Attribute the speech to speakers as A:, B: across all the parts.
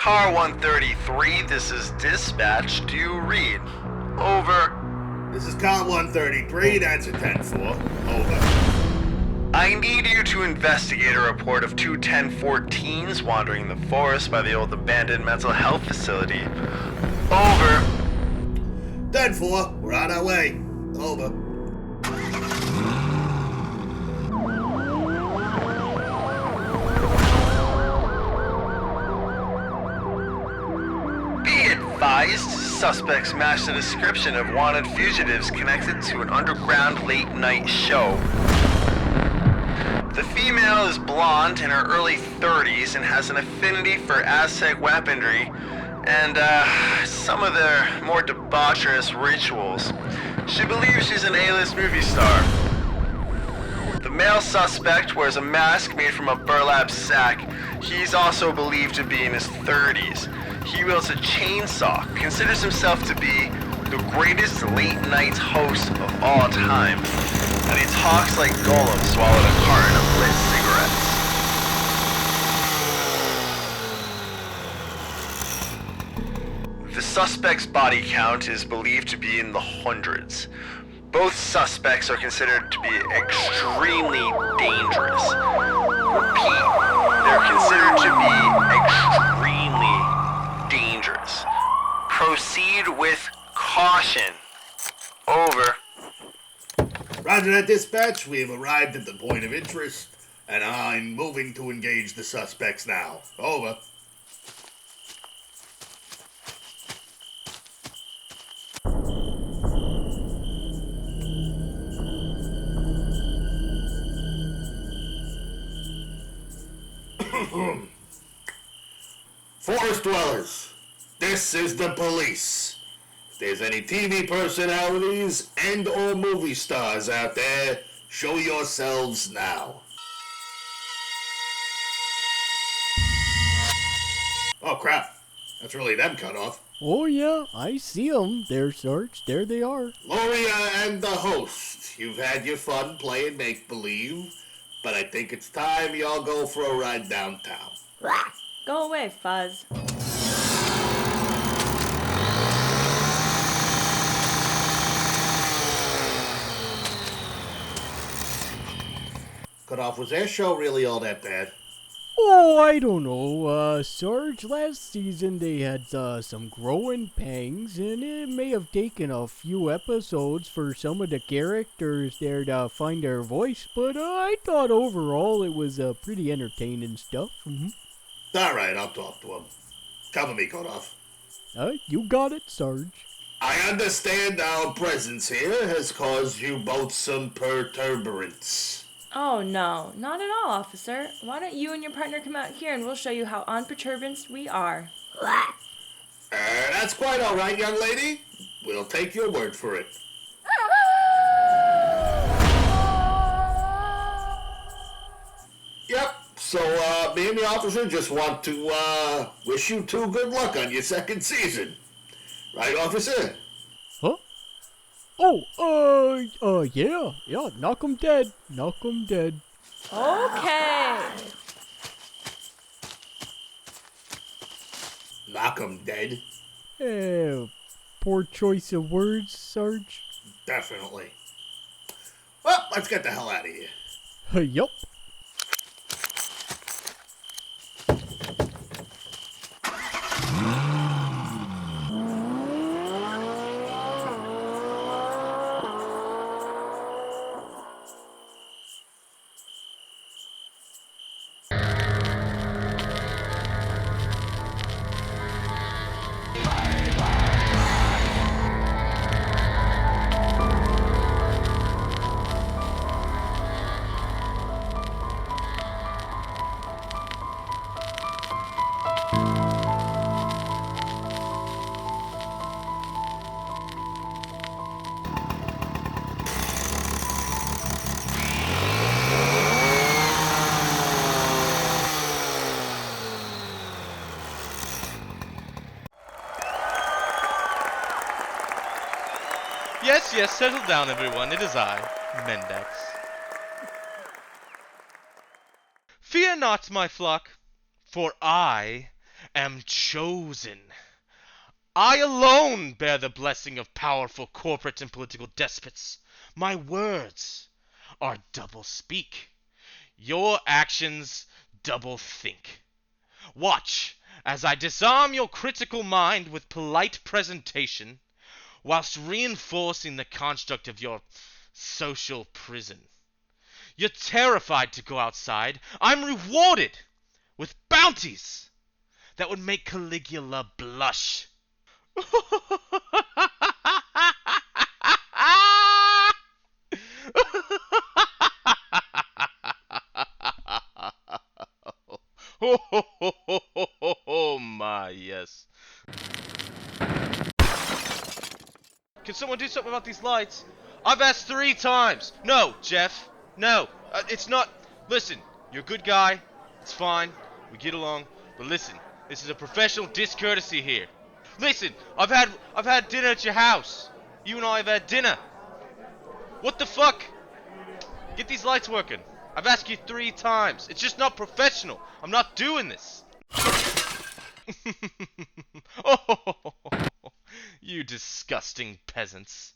A: Car 133, this is dispatch. Do you read? Over.
B: This is car 133, that's a 10-4. Over.
A: I need you to investigate a report of two 1014s wandering the forest by the old abandoned mental health facility. Over.
B: 10-4, we're on our way. Over.
A: Be advised, suspects match the description of wanted fugitives connected to an underground late-night show. The female is blonde, in her early 30s, and has an affinity for Aztec weaponry and some of their more debaucherous rituals. She believes she's an A-list movie star. The male suspect wears a mask made from a burlap sack. He's also believed to be in his 30s. He wields a chainsaw, considers himself to be the greatest late-night host of all time, and he talks like Gollum swallowed a carton of lit cigarettes. The suspect's body count is believed to be in the hundreds. Both suspects are considered to be extremely dangerous. Repeat, they're considered to be extremely dangerous. Proceed with caution. Over.
B: Roger that, dispatch. We have arrived at the point of interest, and I'm moving to engage the suspects now. Over. Forest dwellers, this is the police. If there's any TV personalities and or movie stars out there, show yourselves now. Oh crap, that's really them cut off.
C: Oh yeah, I see them. There, Sarge. There they are.
B: Gloria and the host, you've had your fun playing make-believe, but I think it's time y'all go for a ride downtown.
D: Go away, Fuzz.
B: Cut off, was their show really all that bad?
C: Oh, I don't know, Sarge. Last season they had some growing pangs, and it may have taken a few episodes for some of the characters there to find their voice, but I thought overall it was pretty entertaining stuff.
B: Alright, I'll talk to him. Cover me, Cut off.
C: You got it, Sarge.
B: I understand our presence here has caused you both some perturbance.
D: Oh no, not at all, officer. Why don't you and your partner come out here and we'll show you how unperturbed we are.
B: That's quite all right, young lady. We'll take your word for it. Yep, so me and the officer just want to wish you two good luck on your second season. Right, officer?
C: Huh? Yeah, knock 'em dead. Knock 'em dead.
D: Okay.
B: Knock 'em dead?
C: Poor choice of words, Sarge.
B: Definitely. Well, let's get the hell out of here.
C: Yup.
E: Yes, settle down everyone, it is I, Mendex. Fear not, my flock, for I am chosen. I alone bear the blessing of powerful corporate and political despots. My words are double speak. Your actions double think. Watch as I disarm your critical mind with polite presentation, whilst reinforcing the construct of your social prison. You're terrified to go outside. I'm rewarded with bounties that would make Caligula blush. Oh my, yes. Can someone do something about these lights? I've asked 3 times. No, Jeff. No. It's not. Listen, you're a good guy. It's fine. We get along. But listen, this is a professional discourtesy here. Listen, I've had dinner at your house. You and I have had dinner. What the fuck? Get these lights working. I've asked you 3 times. It's just not professional. I'm not doing this. Oh, you disgusting peasants.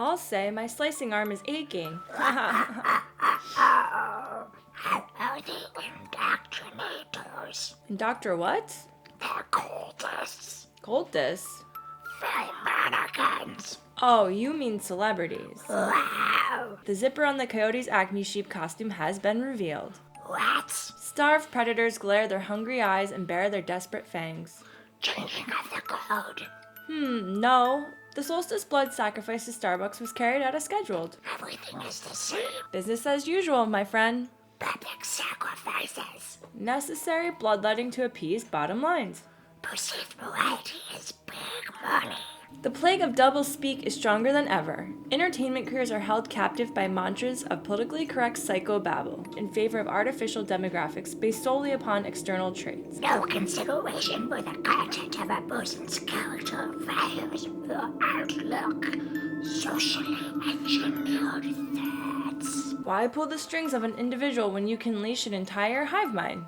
D: I'll say my slicing arm is aching.
F: Hello, the indoctrinators.
D: Doctor what?
F: The cultists.
D: Cultists?
F: Film mannequins.
D: Oh, you mean celebrities.
F: Wow.
D: The zipper on the Coyote's Acme sheep costume has been revealed.
F: What?
D: Starved predators glare their hungry eyes and bare their desperate fangs.
F: Changing of the code.
D: No. The solstice blood sacrifice to Starbucks was carried out as scheduled.
F: Everything is the same.
D: Business as usual, my friend.
F: Public sacrifices.
D: Necessary bloodletting to appease bottom lines.
F: Perceived morality is big money.
D: The plague of double speak is stronger than ever. Entertainment careers are held captive by mantras of politically correct psychobabble in favor of artificial demographics based solely upon external traits.
F: No consideration for the content of a person's character, values, or outlook. Socially engineered threats.
D: Why pull the strings of an individual when you can unleash an entire hive mind?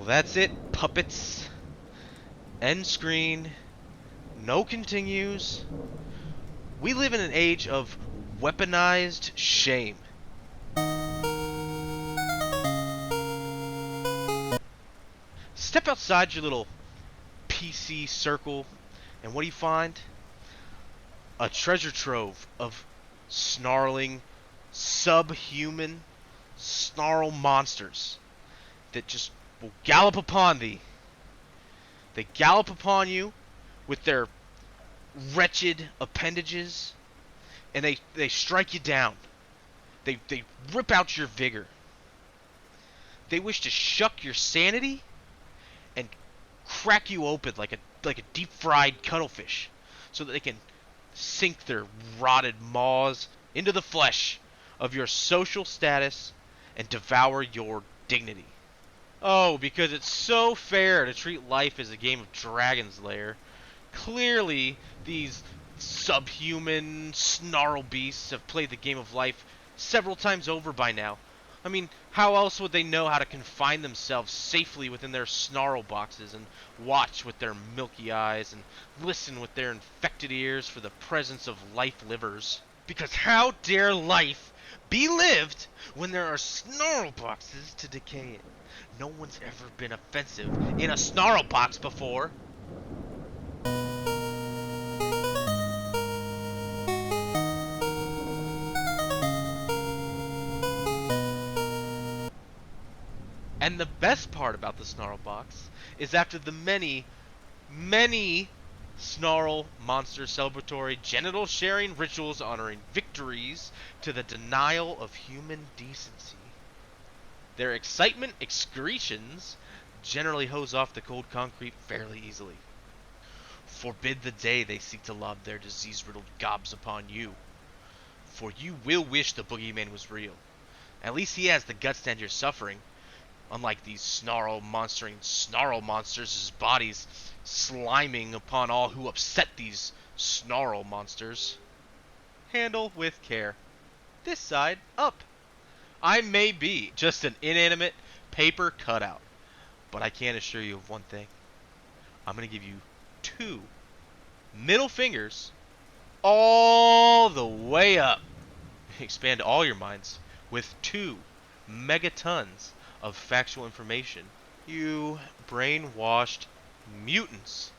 E: That's it, puppets. End screen. No continues. We live in an age of weaponized shame. Step outside your little PC circle, and what do you find? A treasure trove of snarling, subhuman, snarl monsters that just will gallop upon thee. They gallop upon you with their wretched appendages, and they strike you down. They rip out your vigor. They wish to shuck your sanity and crack you open like a deep fried cuttlefish, so that they can sink their rotted maws into the flesh of your social status and devour your dignity. Oh, because it's so fair to treat life as a game of Dragon's Lair. Clearly, these subhuman snarl beasts have played the game of life several times over by now. I mean, how else would they know how to confine themselves safely within their snarl boxes and watch with their milky eyes and listen with their infected ears for the presence of life livers? Because how dare life be lived when there are snarl boxes to decay in? No one's ever been offensive in a snarl box before. And the best part about the Snarl Box is after the many, many Snarl monster celebratory genital sharing rituals honoring victories to the denial of human decency, their excitement excretions generally hose off the cold concrete fairly easily. Forbid the day they seek to lob their disease-riddled gobs upon you, for you will wish the boogeyman was real. At least he has the guts to end your suffering. Unlike these snarl monsters, his bodies sliming upon all who upset these snarl monsters. Handle with care. This side up. I may be just an inanimate paper cutout, but I can assure you of one thing. I'm going to give you 2 middle fingers all the way up. Expand all your minds with 2 megatons of factual information. You brainwashed mutants.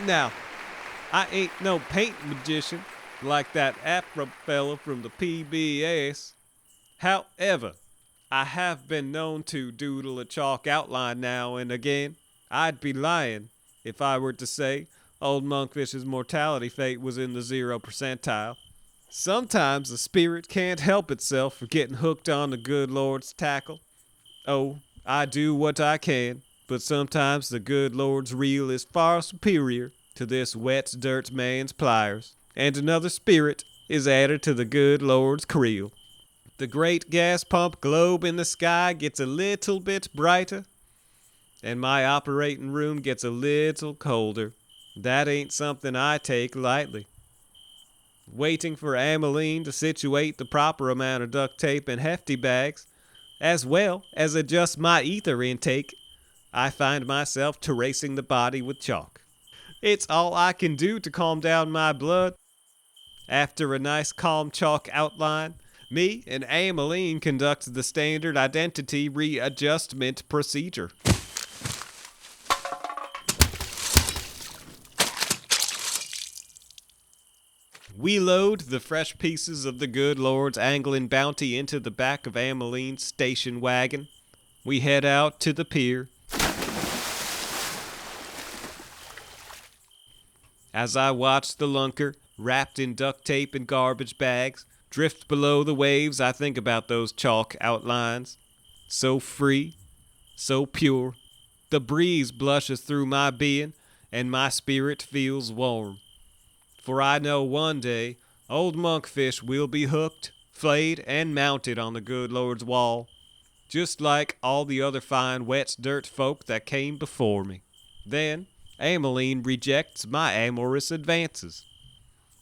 G: Now, I ain't no paint magician like that Afro fella from the PBS. However, I have been known to doodle a chalk outline now and again. I'd be lying if I were to say old Monkfish's mortality fate was in the 0 percentile. Sometimes the spirit can't help itself for getting hooked on the good Lord's tackle. Oh, I do what I can, but sometimes the good Lord's reel is far superior to this wet dirt man's pliers, and another spirit is added to the good Lord's creel. The great gas pump globe in the sky gets a little bit brighter, and my operating room gets a little colder. That ain't something I take lightly. Waiting for Ameline to situate the proper amount of duct tape and hefty bags, as well as adjust my ether intake, I find myself terracing the body with chalk. It's all I can do to calm down my blood. After a nice calm chalk outline, me and Ameline conduct the standard identity readjustment procedure. We load the fresh pieces of the good Lord's angling bounty into the back of Ameline's station wagon. We head out to the pier. As I watch the lunker, wrapped in duct tape and garbage bags, drift below the waves, I think about those chalk outlines. So free, so pure. The breeze blushes through my being, and my spirit feels warm. For I know one day, old Monkfish will be hooked, flayed, and mounted on the good Lord's wall, just like all the other fine wet dirt folk that came before me. Then, Ameline rejects my amorous advances.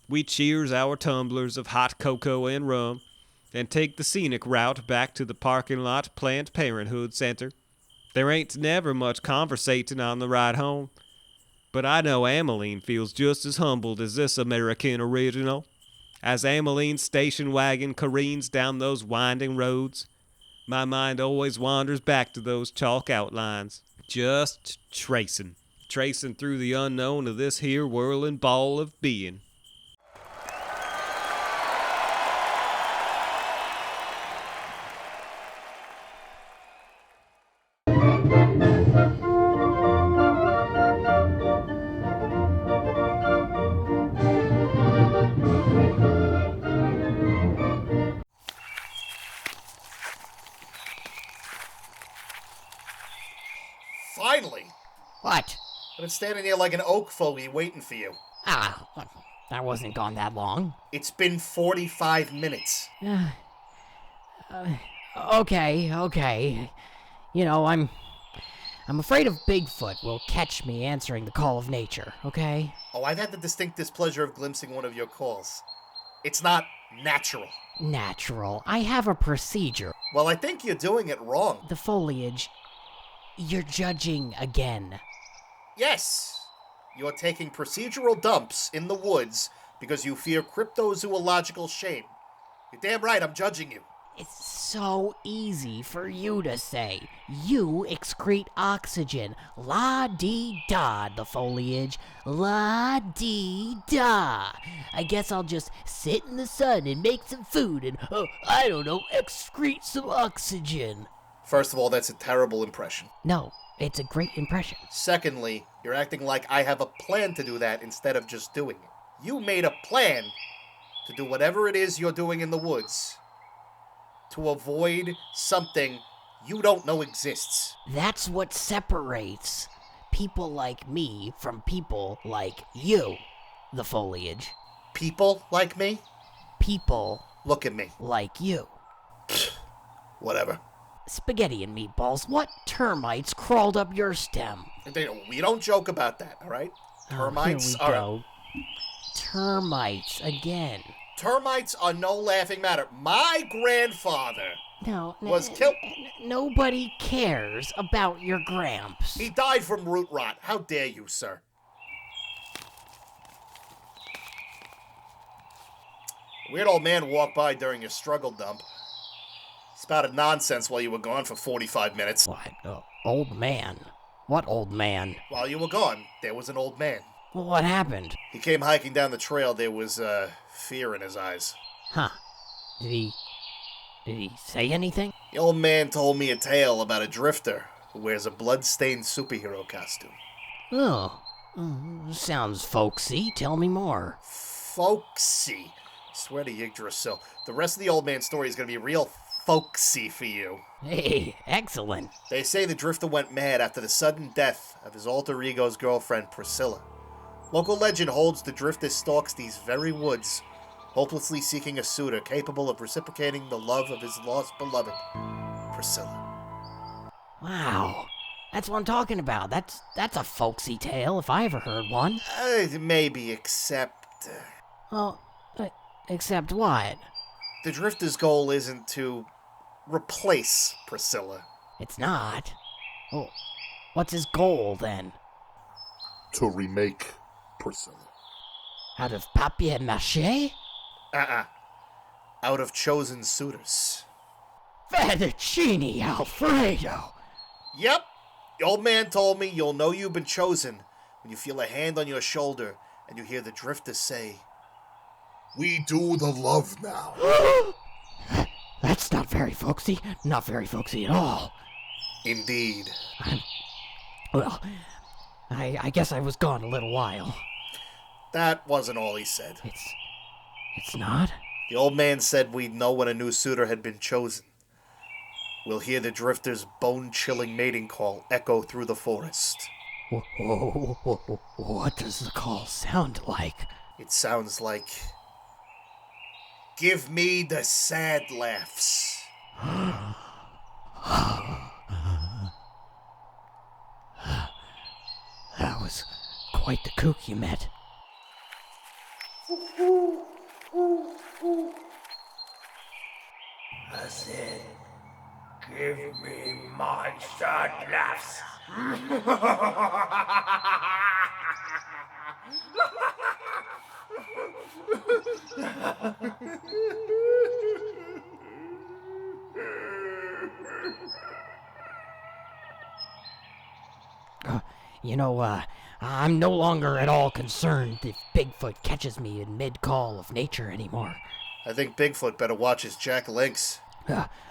G: We cheers our tumblers of hot cocoa and rum, and take the scenic route back to the parking lot Planned Parenthood Center. There ain't never much conversating on the ride home, but I know Ameline feels just as humbled as this American original. As Ameline's station wagon careens down those winding roads, my mind always wanders back to those chalk outlines. Just tracing through the unknown of this here whirling ball of being.
B: Finally!
H: What?
B: I've been standing here like an oak fogey waiting for you.
H: Ah, I wasn't gone that long.
B: It's been 45 minutes.
H: Okay. You know, I'm afraid of Bigfoot will catch me answering the call of nature, okay?
B: Oh, I've had the distinct displeasure of glimpsing one of your calls. It's not natural.
H: Natural. I have a procedure.
B: Well, I think you're doing it wrong.
H: The foliage. You're judging again.
B: Yes. You're taking procedural dumps in the woods because you fear cryptozoological shame. You're damn right, I'm judging you.
H: It's so easy for you to say. You excrete oxygen. La-dee-da, the foliage. La-dee-da. I guess I'll just sit in the sun and make some food and, I don't know, excrete some oxygen.
B: First of all, that's a terrible impression.
H: No, it's a great impression.
B: Secondly, you're acting like I have a plan to do that instead of just doing it. You made a plan to do whatever it is you're doing in the woods to avoid something you don't know exists.
H: That's what separates people like me from people like you, the foliage.
B: People like me?
H: People
B: Look at me.
H: like you.
B: Whatever.
H: Spaghetti and meatballs, what termites crawled up your stem?
B: We don't joke about that, all right? Termites
H: Here we
B: are...
H: go. Termites again.
B: Termites are no laughing matter. My grandfather
H: No,
B: was killed.
H: Nobody cares about your gramps.
B: He died from root rot. How dare you, sir? A weird old man walked by during your struggle dump. Spouted nonsense while you were gone for 45 minutes.
H: What? Old man? What old man?
B: While you were gone, there was an old man.
H: Well, what happened?
B: He came hiking down the trail. There was, fear in his eyes.
H: Huh. Did he say anything?
B: The old man told me a tale about a drifter who wears a blood-stained superhero costume.
H: Oh, sounds folksy. Tell me more.
B: Folksy. Swear to Yggdrasil. The rest of the old man's story is going to be real folksy for you.
H: Hey, excellent.
B: They say the drifter went mad after the sudden death of his alter ego's girlfriend, Priscilla. Local legend holds the drifter stalks these very woods, hopelessly seeking a suitor capable of reciprocating the love of his lost beloved, Priscilla.
H: Wow. That's what I'm talking about. That's a folksy tale if I ever heard one.
B: Maybe, except...
H: Well, except what?
B: The drifter's goal isn't to replace Priscilla.
H: It's not. Well, what's his goal then?
B: To remake Priscilla.
H: Out of papier-mâché?
B: Out of chosen suitors.
H: Fettuccine Alfredo!
B: Yep. The old man told me you'll know you've been chosen when you feel a hand on your shoulder and you hear the drifter say, "We do the love now."
H: That's not very folksy. Not very folksy at all.
B: Indeed.
H: Well, I guess I was gone a little while.
B: That wasn't all he said.
H: It's not?
B: The old man said we'd know when a new suitor had been chosen. We'll hear the drifter's bone-chilling mating call echo through the forest.
H: What does the call sound like?
B: It sounds like... Give me the sad laughs.
H: That was quite the kook you met.
F: I said, give me my sad laughs.
H: You know, I'm no longer at all concerned if Bigfoot catches me in mid-call of nature anymore.
B: I think Bigfoot better watch his Jack Links.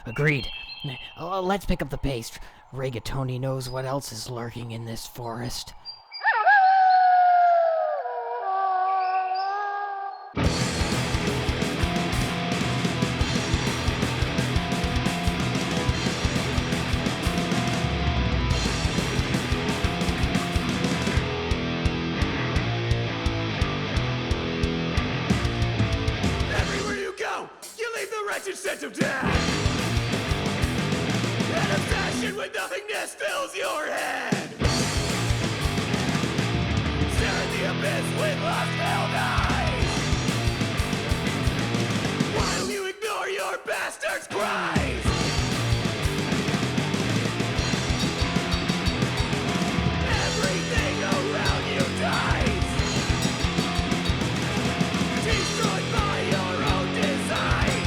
H: Agreed. Let's pick up the pace. Rigatoni knows what else is lurking in this forest.
I: Everywhere you go, you leave the wretched sense of death. An obsession with nothingness fills your head. Stare at the abyss with lust-filled eyes, while you ignore your bastard's cries. Everything around you dies, destroyed by your own design.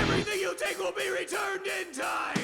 I: Everything you take will be returned in time.